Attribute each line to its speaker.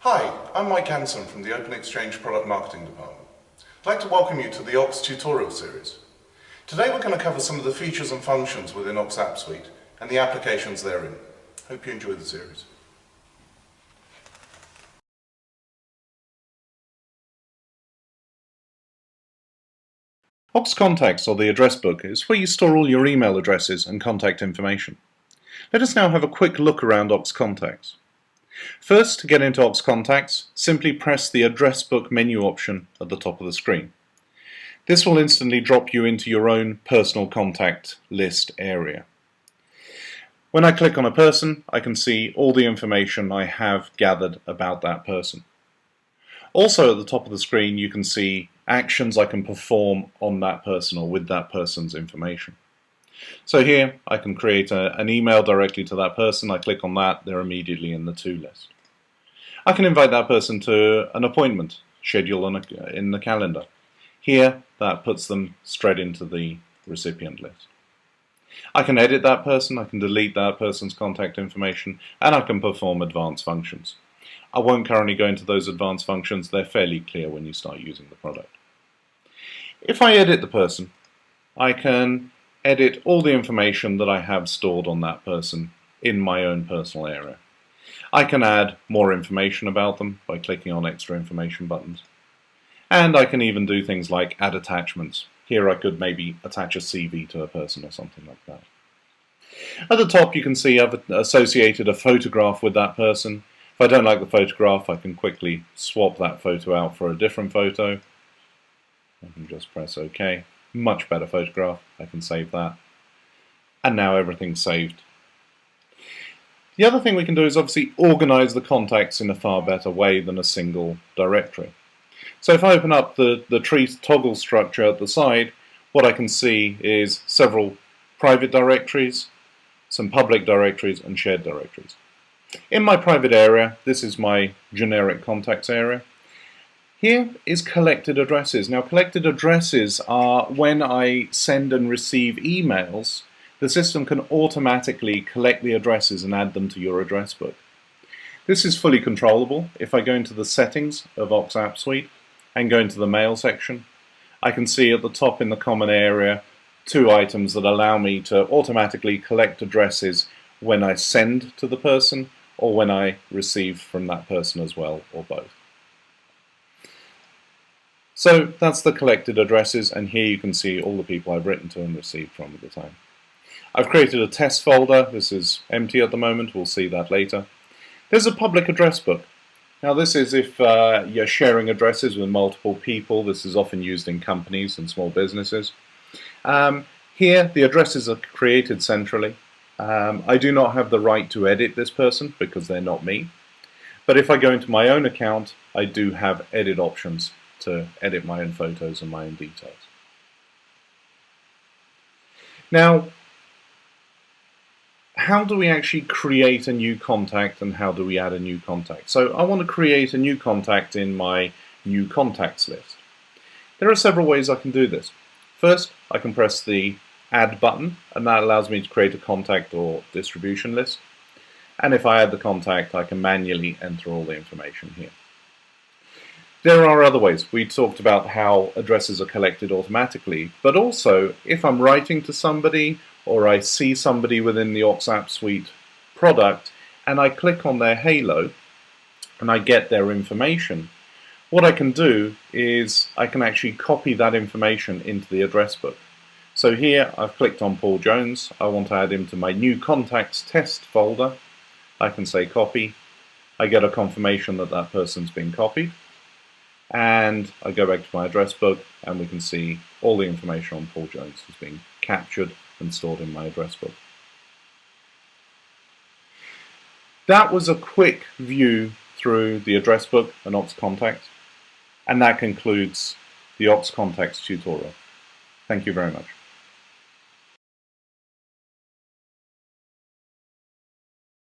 Speaker 1: Hi, I'm Mike Hanson from the Open Exchange Product Marketing Department. I'd like to welcome you to the Ox tutorial series. Today we're going to cover some of the features and functions within Ox App Suite and the applications therein. Hope you enjoy the series. Ox Contacts, or the address book, is where you store all your email addresses and contact information. Let us now have a quick look around Ox Contacts. First, to get into Ox Contacts, simply press the Address Book menu option at the top of the screen. This will instantly drop you into your own personal contact list area. When I click on a person, I can see all the information I have gathered about that person. Also at the top of the screen you can see actions I can perform on that person or with that person's information. So here I can create an email directly to that person. I click on that, they're immediately in the to list. I can invite that person to an appointment scheduled in the calendar. Here that puts them straight into the recipient list. I can edit that person, I can delete that person's contact information, and I can perform advanced functions. I won't currently go into those advanced functions, they're fairly clear when you start using the product. If I edit the person, I can edit all the information that I have stored on that person in my own personal area. I can add more information about them by clicking on extra information buttons. And I can even do things like add attachments. Here I could maybe attach a CV to a person or something like that. At the top you can see I've associated a photograph with that person. If I don't like the photograph, I can quickly swap that photo out for a different photo. I can just press OK. Much better photograph. I can save that. And now everything's saved. The other thing we can do is obviously organize the contacts in a far better way than a single directory. So if I open up the tree toggle structure at the side, what I can see is several private directories, some public directories, and shared directories. In my private area, this is my generic contacts area. Here is collected addresses. Now, collected addresses are when I send and receive emails, the system can automatically collect the addresses and add them to your address book. This is fully controllable. If I go into the settings of Ox App Suite and go into the mail section, I can see at the top in the common area two items that allow me to automatically collect addresses when I send to the person or when I receive from that person as well, or both. So that's the collected addresses, and here you can see all the people I've written to and received from at the time. I've created a test folder. This is empty at the moment. We'll see that later. There's a public address book. Now this is if you're sharing addresses with multiple people. This is often used in companies and small businesses. Here the addresses are created centrally. I do not have the right to edit this person because they're not me. But if I go into my own account, I do have edit options to edit my own photos and my own details. Now, how do we actually create a new contact and how do we add a new contact? So I want to create a new contact in my new contacts list. There are several ways I can do this. First, I can press the add button, and that allows me to create a contact or distribution list. And if I add the contact, I can manually enter all the information here. There are other ways. We talked about how addresses are collected automatically, but also if I'm writing to somebody or I see somebody within the Ox App Suite product and I click on their halo and I get their information, what I can do is I can actually copy that information into the address book. So here I've clicked on Paul Jones. I want to add him to my new contacts test folder. I can say copy. I get a confirmation that that person's been copied. And I go back to my address book and we can see all the information on Paul Jones has been captured and stored in my address book. That was a quick view through the address book and Ox Contacts, and that concludes the Ox Contacts tutorial. Thank you very much.